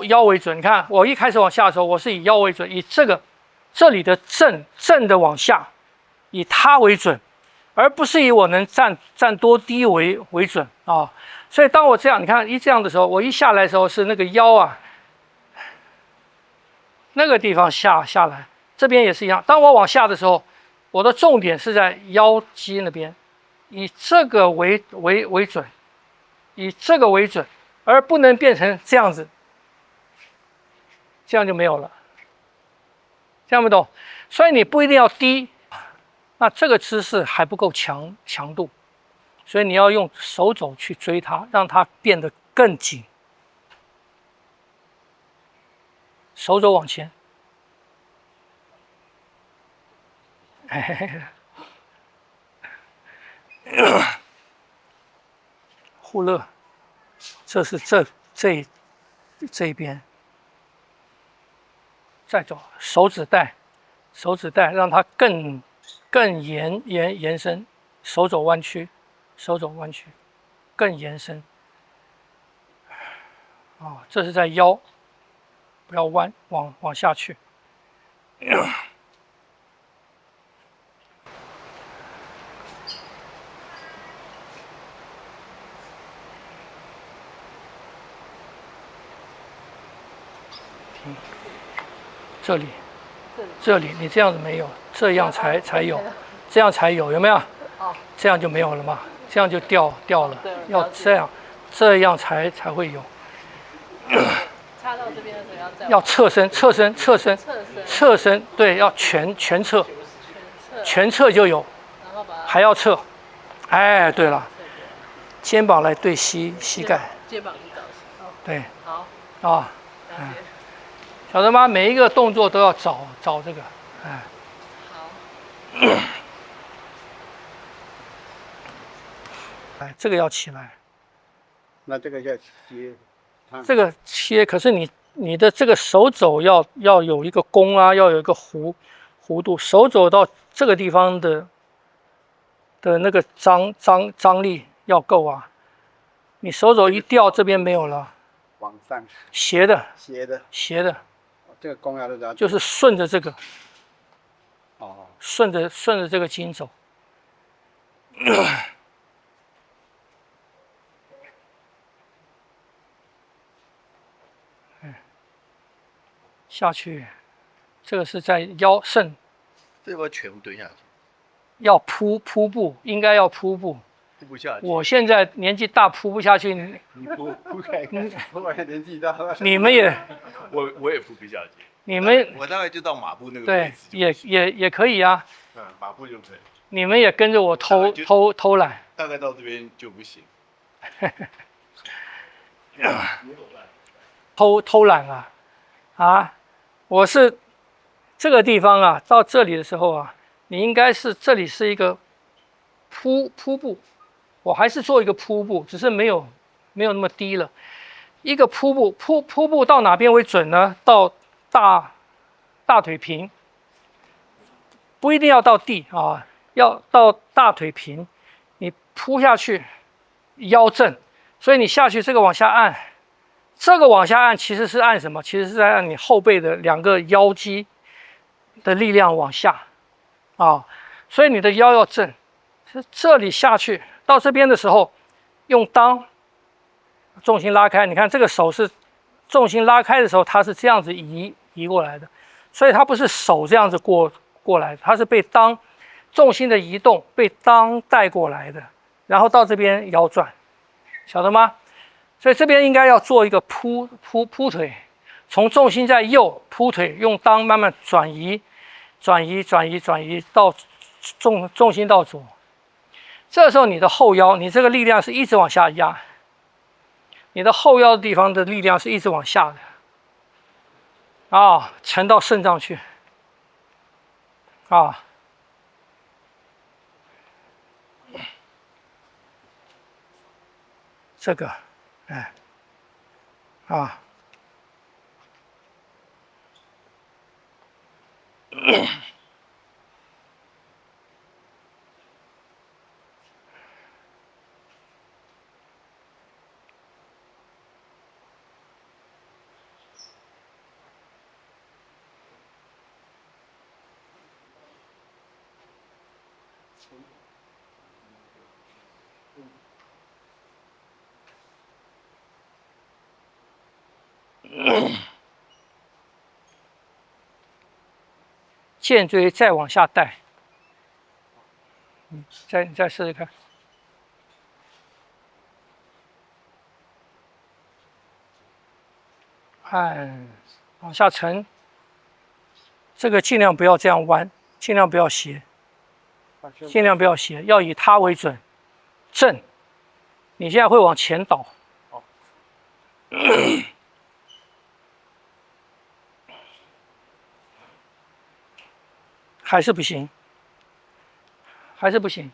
腰为准。你看，我一开始往下的时候，我是以腰为准，以这里的正的往下，以它为准，而不是以我能站多低为准啊。所以当我这样，你看这样的时候，我一下来的时候是那个腰啊，那个地方下来，这边也是一样。当我往下的时候，我的重点是在腰肌那边，以这个为准，以这个为准，而不能变成这样子，这样就没有了。这样不懂？所以你不一定要低，那这个姿势还不够强度，所以你要用手肘去追它，让它变得更紧。手肘往前，护勒，这是这一边，再走手指带，让它更延伸，手肘弯曲，更延伸。啊，这是在腰，不要弯，往下去。这里，你这样子没有，这样才有，这样才有，有没有？这样就没有了嘛，这样就掉了，要这样才会有。插到这边的时候要侧身，对，要全侧，全侧就有，然后把它还要侧，哎，对了，肩膀来对膝盖，肩膀引导。对，好啊，晓得吗？每一个动作都要找这个，哎，好，哎，这个要起来，那这个要切，这个切，可是你的这个手肘要有一个弓啊，要有一个弧度，手肘到这个地方的那个张力要够啊，你手肘一掉，这边没有了，往上斜的，这个弓要的就是顺着这个，哦，顺着这个筋走。下去，这个是在腰肾，这要不要全部蹲下去？要铺步，应该要铺步。铺不下去。我现在年纪大，铺不下去。你铺看看，我年纪大了，你们也，我也铺不下去。你们我大概就到马步那个位对置。也可以啊。马步就可以。你们也跟着我偷懒。大概到这边就不行。偷懒啊！啊，我是这个地方啊，到这里的时候啊，你应该是这里是一个铺步，我还是做一个铺步，只是没有那么低了。一个铺步到哪边为准呢？到大腿平，不一定要到地啊，要到大腿平，你铺下去，腰正，所以你下去这个往下按。这个往下按其实是按什么？其实是在按你后背的2个腰肌的力量往下啊，所以你的腰要正。是这里下去到这边的时候，用裆重心拉开。你看这个手是重心拉开的时候，它是这样子移过来的，所以它不是手这样子过来，它是被裆重心的移动被裆带过来的，然后到这边腰转，晓得吗？所以这边应该要做一个铺腿，从重心在右铺腿，用裆慢慢转移到重心到左。这时候你的后腰，你这个力量是一直往下压，你的后腰的地方的力量是一直往下的，啊，沉到肾脏去，啊。这个，哎，啊，剑椎再往下带，你再试试看。按往下沉，这个尽量不要这样弯，尽量不要斜，尽量不要斜，要以它为准。正，你现在会往前倒。还是不行，还是不行。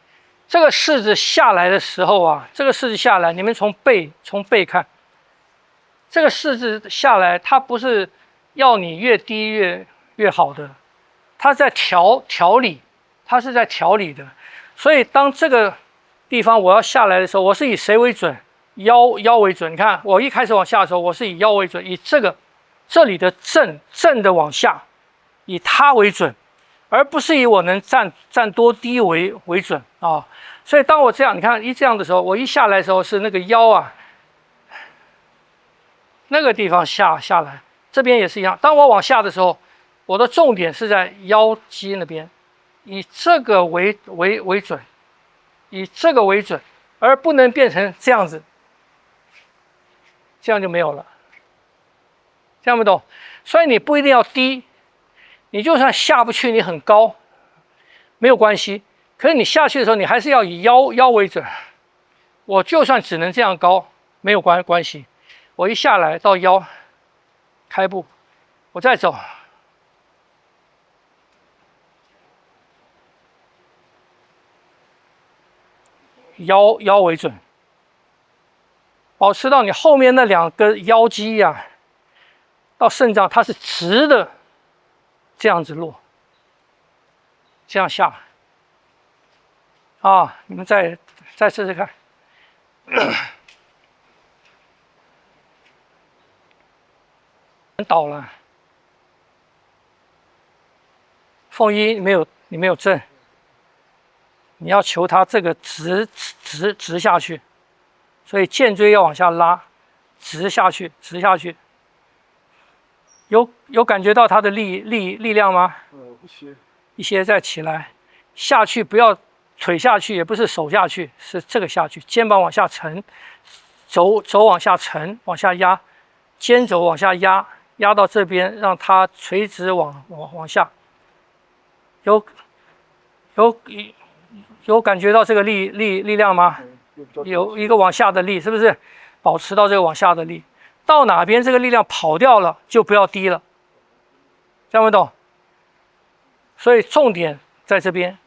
这个式子下来的时候啊，这个式子下来，你们从背看，这个式子下来，它不是要你越低越好的，它在调理，它是在调理的。所以当这个地方我要下来的时候，我是以谁为准？腰为准。你看，我一开始往下的时候，我是以腰为准，以这里的正的往下，以它为准。而不是以我能站多低为准啊，所以当我这样，你看这样的时候，我一下来的时候是那个腰啊，那个地方下来，这边也是一样。当我往下的时候，我的重点是在腰肌那边，以这个为准，以这个为准，而不能变成这样子，这样就没有了，这样不懂？所以你不一定要低。你就算下不去，你很高，没有关系。可是你下去的时候，你还是要以腰为准。我就算只能这样高，没有关系。我一下来到腰，开步，我再走，腰为准，保持到你后面那两个腰肌呀，到肾脏它是直的。这样子落，这样下，啊，你们再试试看。倒了，凤一你没有正，你要求它这个直下去，所以剑椎要往下拉，直下去。有感觉到它的力量吗？一些再起来，下去不要腿下去，也不是手下去，是这个下去，肩膀往下沉，肘往下沉，往下压，肩肘往下压到这边，让它垂直往下。有感觉到这个力量吗？有一个往下的力，是不是？保持到这个往下的力。到哪边这个力量跑掉了，就不要低了，这样不懂？所以重点在这边。